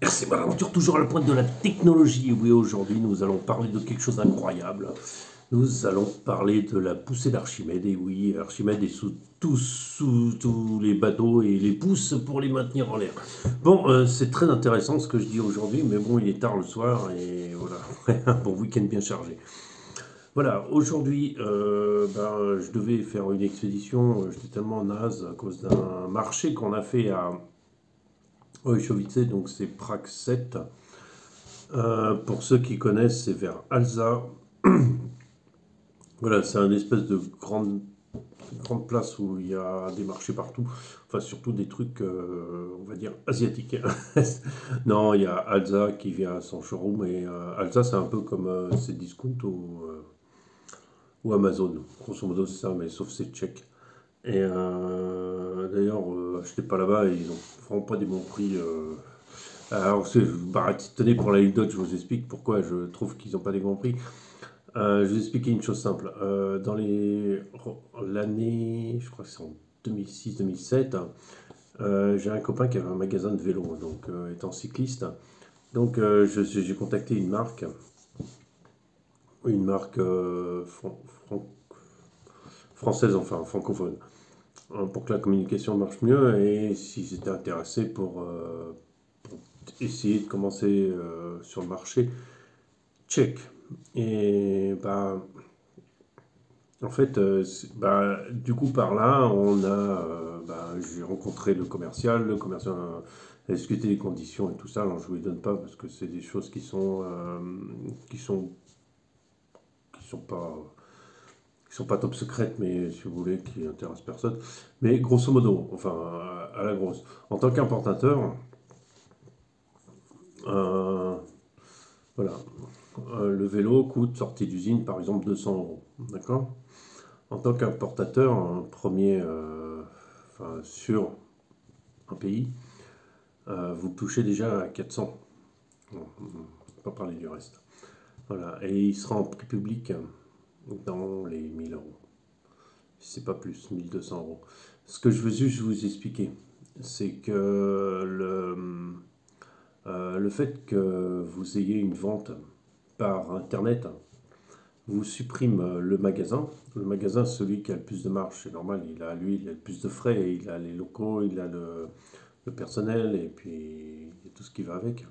C'est mon aventure toujours à la pointe de la technologie. Oui, aujourd'hui, nous allons parler de quelque chose d'incroyable. Nous allons parler de la poussée d'Archimède. Et oui, Archimède est sous tous les bateaux et les pousse pour les maintenir en l'air. Bon, c'est très intéressant ce que je dis aujourd'hui, mais bon, il est tard le soir et voilà, un bon week-end bien chargé. Voilà, aujourd'hui, je devais faire une expédition. J'étais tellement naze à cause d'un marché qu'on a fait à Oechowice, donc c'est Prague 7. Pour ceux qui connaissent, c'est vers Alza. Voilà, c'est une espèce de grande place où il y a des marchés partout. Enfin, surtout des trucs, on va dire, asiatiques. Non, il y a Alza qui vient à son showroom. Et Alza, c'est un peu comme Cdiscount ou Amazon. Grosso modo, c'est ça, mais sauf c'est tchèque. Et d'ailleurs, achetez pas là-bas, ils n'ont vraiment pas des bons prix. Alors, tenez pour l'anecdote, je vous explique pourquoi je trouve qu'ils n'ont pas des bons prix. Je vais vous expliquer une chose simple. Dans l'année, je crois que c'est en 2006-2007, j'ai un copain qui avait un magasin de vélo, donc étant cycliste. Donc j'ai contacté une marque française, enfin francophone, pour que la communication marche mieux et s'ils étaient intéressés pour essayer de commencer sur le marché tchèque. Et bah, en fait, du coup, par là, j'ai rencontré le commercial a discuté des conditions et tout ça. Alors, je ne vous les donne pas parce que c'est des choses qui sont, qui sont pas top secrètes, mais si vous voulez, qui intéressent personne. Mais grosso modo, enfin, à la grosse, en tant qu'importateur, euh, voilà, le vélo coûte sortie d'usine, par exemple, 200 euros. D'accord? En tant qu'importateur, un premier, sur un pays, vous touchez déjà à 400. Bon, on ne va pas parler du reste. Voilà. Et il sera en prix public dans les 1000 euros. Si c'est pas plus, 1200 euros. Ce que je veux juste vous expliquer, c'est que le fait que vous ayez une vente par Internet vous supprime le magasin. Le magasin, celui qui a le plus de marge, c'est normal, il a le plus de frais, il a les locaux, il a le personnel et puis il y a tout ce qui va avec.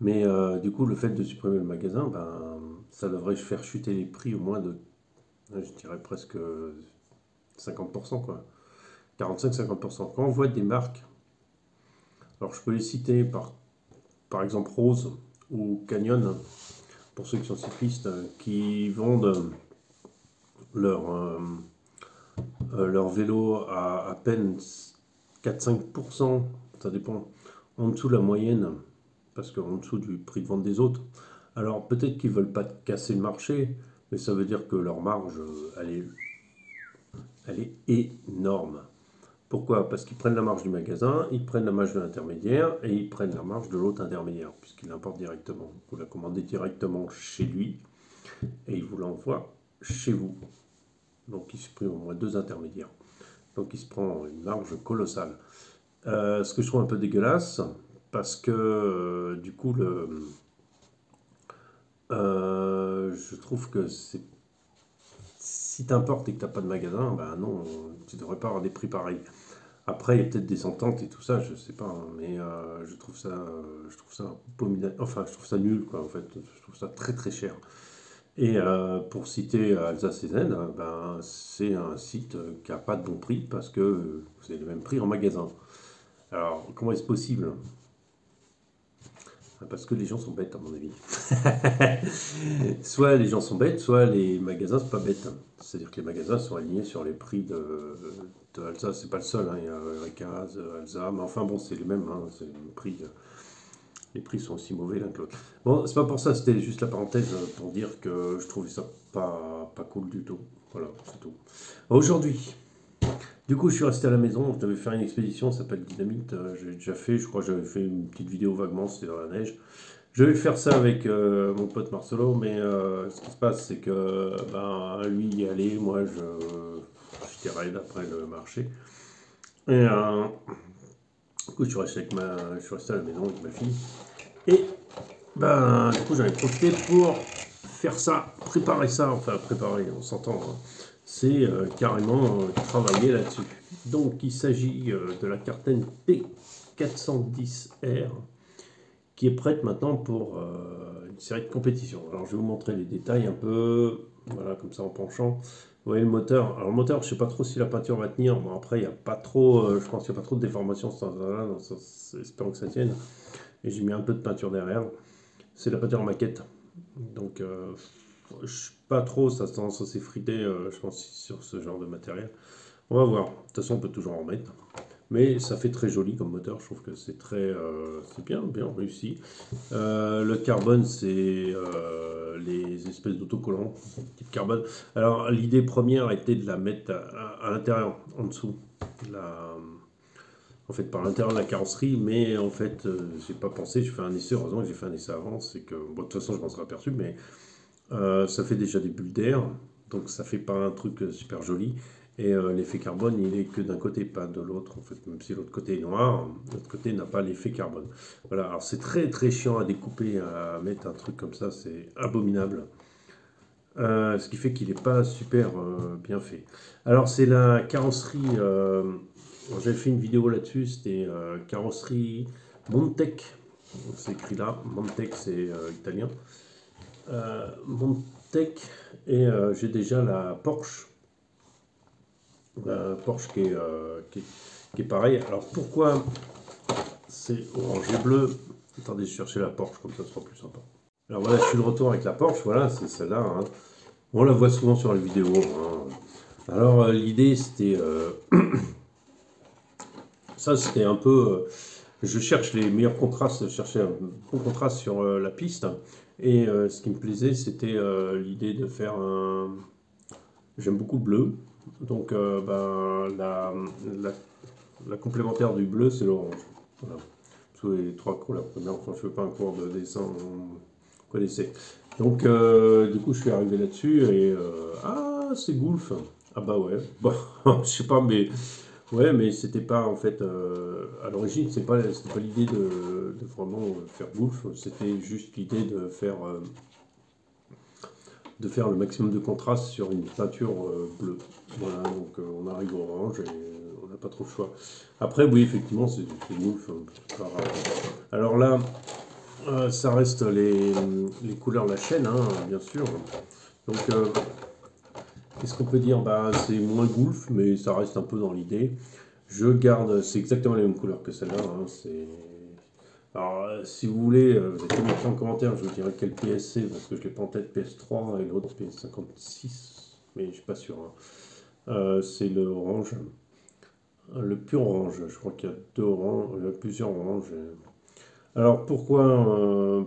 Mais du coup, le fait de supprimer le magasin, ça devrait faire chuter les prix au moins de, je dirais presque 50%, quoi. 45-50%. Quand on voit des marques, alors je peux les citer par exemple Rose ou Canyon, pour ceux qui sont cyclistes, qui vendent leur, leur vélo à peine 4-5%, ça dépend, en dessous de la moyenne, parce qu'en dessous du prix de vente des autres. Alors peut-être qu'ils ne veulent pas casser le marché, mais ça veut dire que leur marge, elle est énorme. Pourquoi? Parce qu'ils prennent la marge du magasin, ils prennent la marge de l'intermédiaire et ils prennent la marge de l'autre intermédiaire, puisqu'il l'importe directement. Vous la commandez directement chez lui et il vous l'envoie chez vous. Donc il supprime au moins deux intermédiaires. Donc il se prend une marge colossale. Ce que je trouve un peu dégueulasse, parce que du coup, je trouve que si tu importes et que tu n'as pas de magasin, ben non, tu ne devrais pas avoir des prix pareils. Après, il y a peut-être des ententes et tout ça, je sais pas, hein, mais je trouve ça abominable. Enfin, je trouve ça nul, quoi, en fait. Je trouve ça très très cher. Et pour citer Alsace et Zen, c'est un site qui n'a pas de bon prix parce que vous avez le même prix en magasin. Alors, comment est-ce possible? Parce que les gens sont bêtes, à mon avis. Soit les gens sont bêtes, soit les magasins sont pas bêtes. C'est-à-dire que les magasins sont alignés sur les prix de Alsa. C'est pas le seul, hein. Il y a Recaz, Alsa, mais enfin bon, c'est les mêmes. Hein. C'est le prix. Les prix sont aussi mauvais l'un que l'autre. Bon, c'est pas pour ça, c'était juste la parenthèse pour dire que je trouvais ça pas cool du tout. Voilà, c'est tout. Aujourd'hui, du coup, je suis resté à la maison, je devais faire une expédition, ça s'appelle Dynamite. J'ai déjà fait, je crois que j'avais fait une petite vidéo vaguement, c'était dans la neige. Je vais faire ça avec mon pote Marcelo, mais ce qui se passe, c'est que lui y allait, moi je dirais d'après le marché. Et Du coup, je suis resté à la maison avec ma fille. Et ben, du coup, j'en ai profité pour faire ça, préparer ça, enfin préparer, on s'entend, hein. C'est carrément travailler là-dessus. Donc, il s'agit de la Carten P410R qui est prête maintenant pour une série de compétitions. Alors, je vais vous montrer les détails un peu, voilà, comme ça en penchant. Vous voyez le moteur. Alors, le moteur, je ne sais pas trop si la peinture va tenir. Bon, après, il n'y a pas trop, je pense qu'il n'y a pas trop de déformation, espérons que ça tienne. Et j'ai mis un peu de peinture derrière. C'est la peinture en maquette. Donc, je ne sais pas trop, ça a tendance à s'effriter, je pense, sur ce genre de matériel. On va voir. De toute façon, on peut toujours en mettre. Mais ça fait très joli comme moteur. Je trouve que c'est très, c'est bien réussi. Le carbone, c'est les espèces d'autocollants type carbone. Alors, l'idée première était de la mettre à l'intérieur, en dessous. En fait, par l'intérieur de la carrosserie, mais en fait, j'ai pas pensé, j'ai fait un essai, heureusement que j'ai fait un essai avant, c'est que, bon, de toute façon, je m'en serais aperçu, mais ça fait déjà des bulles d'air, donc ça fait pas un truc super joli, et l'effet carbone, il est que d'un côté, pas de l'autre, en fait, même si l'autre côté est noir, l'autre côté n'a pas l'effet carbone. Voilà, alors c'est très très chiant à découper, à mettre un truc comme ça, c'est abominable. Ce qui fait qu'il n'est pas super bien fait. Alors c'est la carrosserie, j'avais fait une vidéo là-dessus, c'était carrosserie Montec, c'est écrit là, Montec c'est italien. Montec, et j'ai déjà la Porsche qui est pareil. Alors pourquoi c'est orange et bleu? Attendez, je cherchais la Porsche, comme ça ce sera plus sympa. Alors voilà, je suis de retour avec la Porsche, voilà, c'est celle-là, hein. On la voit souvent sur les vidéos, hein. Alors l'idée c'était ça, c'était un peu je cherche les meilleurs contrastes, je cherchais un bon contraste sur la piste, et ce qui me plaisait c'était l'idée de faire un, j'aime beaucoup le bleu, donc ben, la complémentaire du bleu c'est l'orange, voilà, tous les trois couleurs. Enfin, je ne fais pas un cours de dessin, vous connaissez. Donc du coup je suis arrivé là-dessus et ah, c'est Gulf. Ah bah ouais, bon, je sais pas, mais ouais, mais c'était pas en fait à l'origine, c'était pas l'idée de vraiment faire Gulf, c'était juste l'idée de faire le maximum de contraste sur une peinture bleue. Voilà, donc on arrive au orange et on n'a pas trop le choix. Après, oui, effectivement, c'est Gulf. Alors là, ça reste les couleurs de la chaîne, hein, bien sûr. Donc, qu'est-ce qu'on peut dire? Bah, c'est moins Gulf, mais ça reste un peu dans l'idée. Je garde, c'est exactement les mêmes couleurs que celle-là, hein, alors, si vous voulez, vous avez mis en commentaire, je vous dirai quel PS c'est, parce que je l'ai pas en tête, PS3 et l'autre PS56, mais je suis pas sûr, hein. C'est le orange, le pur orange. Je crois qu'il y a deux oranges, plusieurs oranges. Alors pourquoi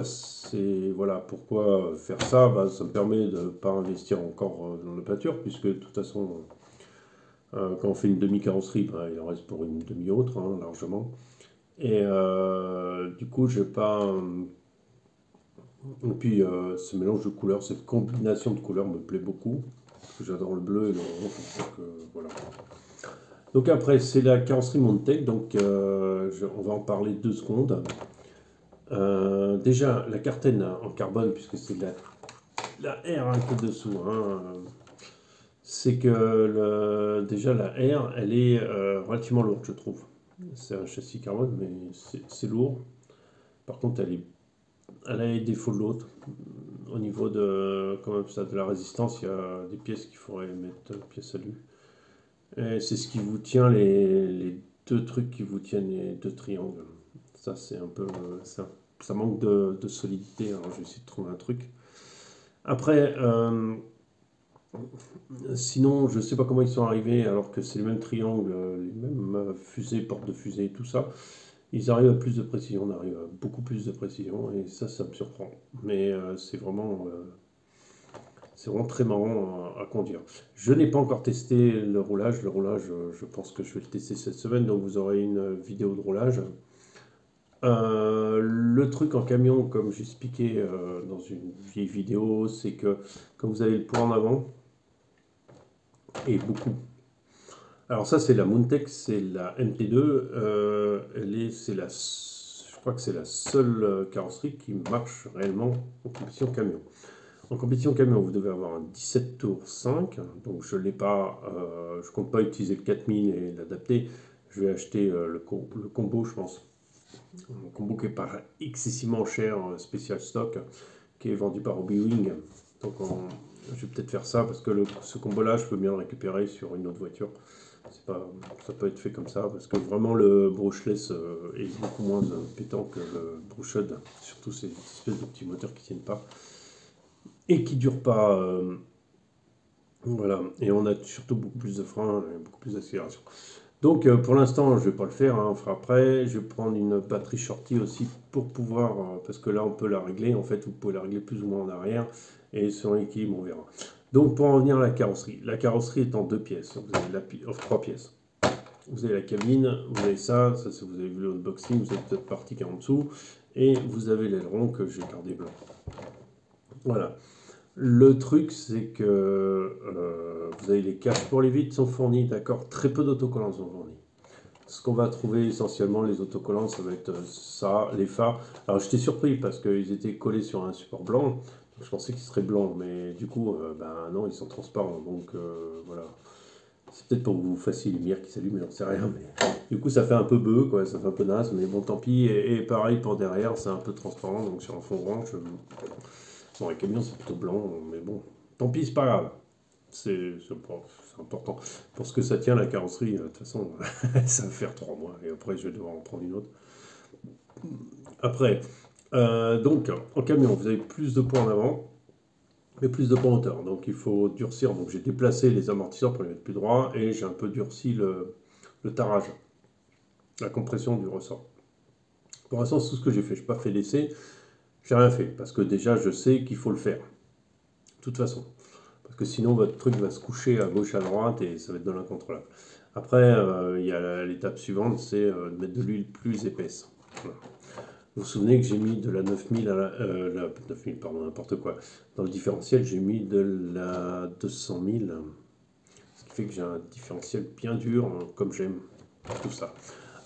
c'est, voilà, pourquoi faire ça? Bah, ça me permet de ne pas investir encore dans la peinture, puisque de toute façon, quand on fait une demi-carrosserie, bah, il en reste pour une demi-autre, hein, largement. Et du coup, j'ai pas. Et puis, ce mélange de couleurs, cette combinaison de couleurs me plaît beaucoup. Parce que j'adore le bleu et le orange. Donc, voilà. Donc, après, c'est la carrosserie Montec. Donc, on va en parler 2 secondes. Déjà, la Carten en carbone, puisque c'est la R un peu dessous, hein, c'est que déjà la R, elle est relativement lourde, je trouve. C'est un châssis carbone, mais c'est lourd. Par contre, elle a les défauts de l'autre. Au niveau de, comment ça, de la résistance, il y a des pièces qu'il faudrait mettre pièces à lui. Et c'est ce qui vous tient, les deux trucs qui vous tiennent les deux triangles. Ça, c'est un peu. Ça manque de solidité. Alors, je vais essayer de trouver un truc. Après, sinon, je ne sais pas comment ils sont arrivés, alors que c'est les mêmes triangles, les mêmes fusées, portes de fusée, tout ça. Ils arrivent à plus de précision, on arrive à beaucoup plus de précision, et ça me surprend. Mais c'est vraiment très marrant à conduire. Je n'ai pas encore testé le roulage. Le roulage, je pense que je vais le tester cette semaine, donc vous aurez une vidéo de roulage. Le truc en camion, comme j'expliquais dans une vieille vidéo, c'est que quand vous avez le poids en avant, et beaucoup, Alors ça, c'est la Moontech, c'est la MT2. Je crois que c'est la seule carrosserie qui marche réellement en compétition camion. En compétition camion, vous devez avoir un 17 tours 5, donc je l'ai pas, je compte pas utiliser le 4000 et l'adapter. Je vais acheter le combo, je pense. Un combo qui est pas excessivement cher, spécial stock, qui est vendu par Hobby-Wing. Donc je vais peut-être faire ça parce que ce combo-là, je peux bien le récupérer sur une autre voiture. Pas, ça peut être fait comme ça parce que vraiment le brushless est beaucoup moins pétant que le brushed, surtout ces espèces de petits moteurs qui tiennent pas et qui durent pas. Voilà, et on a surtout beaucoup plus de freins et beaucoup plus d'accélération. Donc pour l'instant, je vais pas le faire, hein, on fera après. Je vais prendre une batterie shorty aussi pour pouvoir, parce que là on peut la régler, en fait vous pouvez la régler plus ou moins en arrière, et selon l'équilibre on verra. Donc pour en venir à la carrosserie est en deux pièces, vous avez trois pièces. Vous avez la cabine, vous avez ça vous avez vu l'unboxing, vous avez peut-être partie qui est en dessous, et vous avez l'aileron que j'ai gardé blanc. Voilà. Le truc, c'est que vous avez les caches pour les vitres sont fournis, d'accord. Très peu d'autocollants sont fournis. Ce qu'on va trouver essentiellement, les autocollants, ça va être ça, les phares. Alors j'étais surpris parce qu'ils étaient collés sur un support blanc. Donc, je pensais qu'ils seraient blancs, mais du coup, ben non, ils sont transparents. Donc voilà. C'est peut-être pour que vous fassiez les lumières qui s'allument, j'en sais rien. Mais du coup, ça fait un peu bœuf, quoi. Ça fait un peu naze, mais bon, tant pis. Et pareil pour derrière, c'est un peu transparent. Donc sur un fond orange. Bon, les camions, c'est plutôt blanc, mais bon, tant pis, c'est pas grave. C'est important. Pour ce que ça tient, la carrosserie, de toute façon, ça va faire 3 mois, et après, je vais devoir en prendre une autre. Après, donc, en camion, vous avez plus de poids en avant, mais plus de poids en hauteur. Donc, il faut durcir. Donc, j'ai déplacé les amortisseurs pour les mettre plus droits, et j'ai un peu durci le tarage, la compression du ressort. Pour l'instant, c'est tout ce que j'ai fait. Je n'ai pas fait d'essai, j'ai rien fait, parce que déjà, je sais qu'il faut le faire. De toute façon. Parce que sinon, votre truc va se coucher à gauche, à droite, et ça va être de l'incontrôlable. Après, il y a l'étape suivante, c'est de mettre de l'huile plus épaisse. Voilà. Vous vous souvenez que j'ai mis de la 9000 à la 9000, pardon, n'importe quoi. Dans le différentiel, j'ai mis de la 200 000. Ce qui fait que j'ai un différentiel bien dur, comme j'aime tout ça.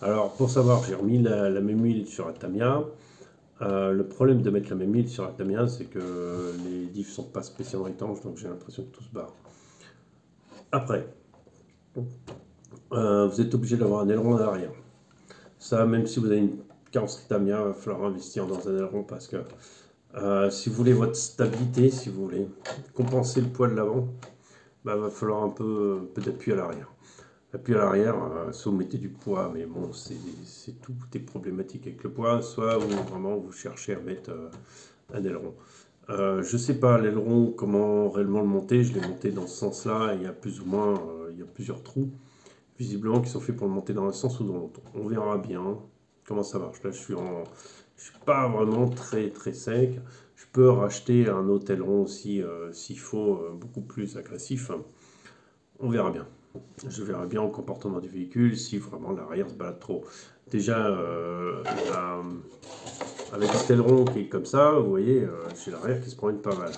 Alors, pour savoir, j'ai remis la même huile sur la Tamiya. Le problème de mettre la même huile sur la Tamiya, c'est que les diffs sont pas spécialement étanches, donc j'ai l'impression que tout se barre. Après, vous êtes obligé d'avoir un aileron à l'arrière. Ça, même si vous avez une carrosserie Tamiya, il va falloir investir dans un aileron parce que si vous voulez votre stabilité, si vous voulez compenser le poids de l'avant, il va falloir un peu d'appui à l'arrière. L'appui à l'arrière, soit vous mettez du poids, mais bon, c'est tout est problématique avec le poids, soit vraiment vous cherchez à mettre un aileron. Je ne sais pas l'aileron, comment réellement le monter, je l'ai monté dans ce sens-là, il y a plus ou moins, il y a plusieurs trous, visiblement, qui sont faits pour le monter dans un sens ou dans l'autre. On verra bien comment ça marche. Là, je suis pas vraiment très très sec. Je peux racheter un autre aileron aussi, s'il faut, beaucoup plus agressif. On verra bien. Je verrai bien au comportement du véhicule si vraiment l'arrière se balade trop. Déjà, avec cet aileron qui est comme ça, vous voyez, j'ai l'arrière qui se promène pas mal.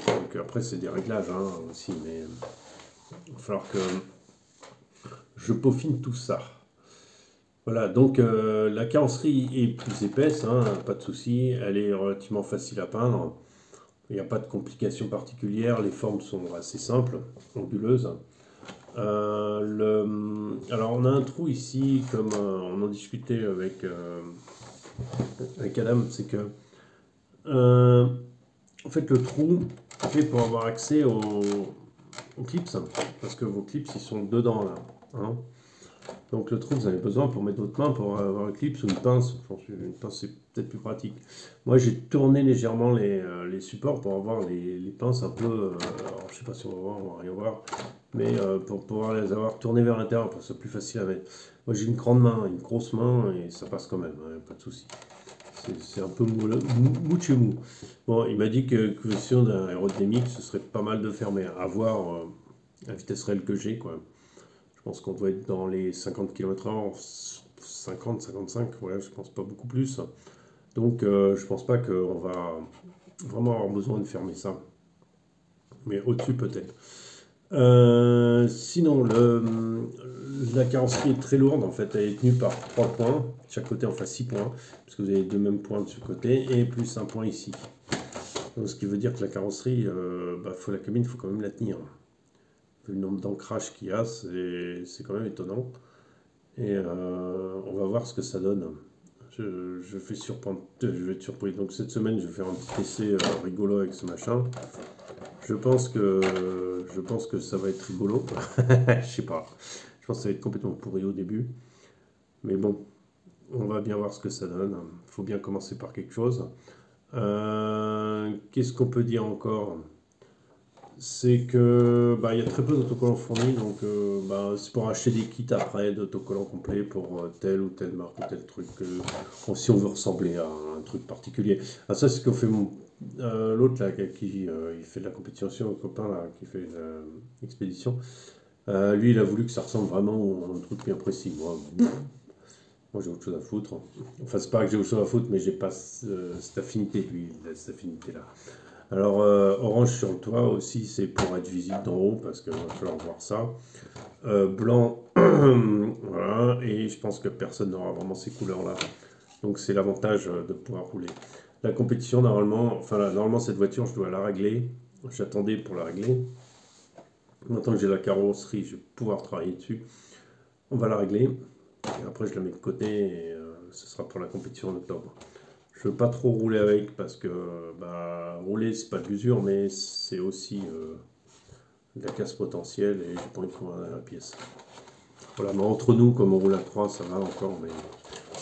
Donc après, c'est des réglages aussi, mais il va falloir que je peaufine tout ça. Voilà, donc la carrosserie est plus épaisse, hein, pas de souci, elle est relativement facile à peindre. Il n'y a pas de complications particulières, les formes sont assez simples, onduleuses. Alors on a un trou ici, comme on en discutait avec Adam, c'est que en fait le trou est fait pour avoir accès aux clips, parce que vos clips ils sont dedans là. Hein. Donc le trou vous avez besoin pour mettre votre main pour avoir un clip ou une pince. Une pince c'est peut-être plus pratique. Moi j'ai tourné légèrement les supports pour avoir les pinces un peu, alors, je sais pas si on va voir, on va rien voir, mais pour pouvoir les avoir tournées vers l'intérieur pour que ce soit plus facile à mettre. Moi j'ai une grande main, une grosse main et ça passe quand même, hein, pas de souci. C'est un peu mou de chez mou. Bon, il m'a dit que question d'un aérodynamique, ce serait pas mal de fermer, à voir la vitesse réelle que j'ai quoi. Je pense qu'on doit être dans les 50 km/h, 50, 55, ouais, je pense pas beaucoup plus. Donc je pense pas qu'on va vraiment avoir besoin de fermer ça. Mais au-dessus peut-être. Sinon, la carrosserie est très lourde, en fait, elle est tenue par 3 points, de chaque côté on fait 6 points, parce que vous avez deux mêmes points de ce côté, et plus un point ici. Donc, ce qui veut dire que la carrosserie, la cabine, il faut quand même la tenir. Vu le nombre d'ancrages qu'il y a, c'est quand même étonnant. Et on va voir ce que ça donne. Je vais être surpris. Donc cette semaine, je vais faire un petit essai rigolo avec ce machin. Je pense que ça va être rigolo. Je sais pas. Je pense que ça va être complètement pourri au début. Mais bon, on va bien voir ce que ça donne. Il faut bien commencer par quelque chose. Qu'est-ce qu'on peut dire encore? C'est que il y a très peu d'autocollants fournis, donc c'est pour acheter des kits après d'autocollants complets pour telle ou telle marque ou tel truc, si on veut ressembler à un truc particulier. Ah, ça, c'est ce que fait l'autre là, qui il fait de la compétition, le copain là, qui fait l'expédition. Lui, il a voulu que ça ressemble vraiment à un truc bien précis. Moi, j'ai autre chose à foutre. Enfin, c'est pas que j'ai autre chose à foutre, mais j'ai pas cette affinité, lui, il a cette affinité-là. Alors, orange sur le toit aussi, c'est pour être visible d'en haut, parce qu'il va falloir voir ça. Blanc, voilà, et je pense que personne n'aura vraiment ces couleurs-là. Donc, c'est l'avantage de pouvoir rouler. La compétition, normalement, cette voiture, je dois la régler. J'attendais pour la régler. Maintenant que j'ai la carrosserie, je vais pouvoir travailler dessus. On va la régler. Et après, je la mets de côté et ce sera pour la compétition en octobre. Je veux pas trop rouler avec parce que rouler c'est pas de l'usure mais c'est aussi de la casse potentielle et j'ai pas envie de prendre la pièce. Voilà, mais entre nous, comme on roule à 3, ça va encore, mais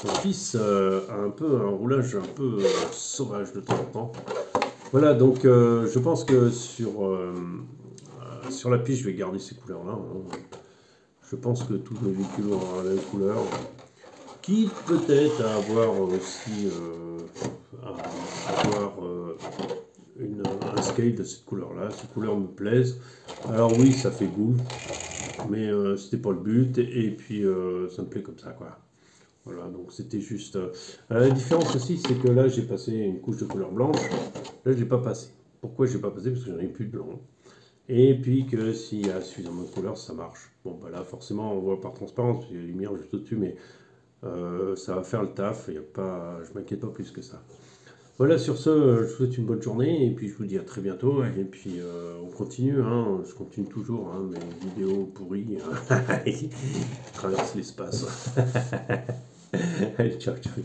mon fils a un peu un roulage un peu sauvage de temps en temps. Voilà, donc je pense que sur la piste, je vais garder ces couleurs-là, hein. Je pense que tous mes véhicules auront la même couleur. Qui peut-être à avoir aussi un scale de cette couleur-là. Ces couleurs me plaisent. Alors oui, ça fait goût, mais c'était pas le but. Et puis ça me plaît comme ça, quoi. Voilà, donc c'était juste. La différence aussi, c'est que là, j'ai passé une couche de couleur blanche. Là, j'ai pas passé. Pourquoi j'ai pas passé? Parce que j'en ai plus de blanc. Et puis que s'il y a suffisamment de couleur, ça marche. Bon, là, forcément, on voit par transparence, il y a les lumières juste au-dessus, mais ça va faire le taf. Je m'inquiète pas plus que ça. Voilà, sur ce, je vous souhaite une bonne journée et puis je vous dis à très bientôt. Et puis on continue, hein, je continue toujours, hein, mes vidéos pourries qui traversent l'espace. Allez, ciao, ciao.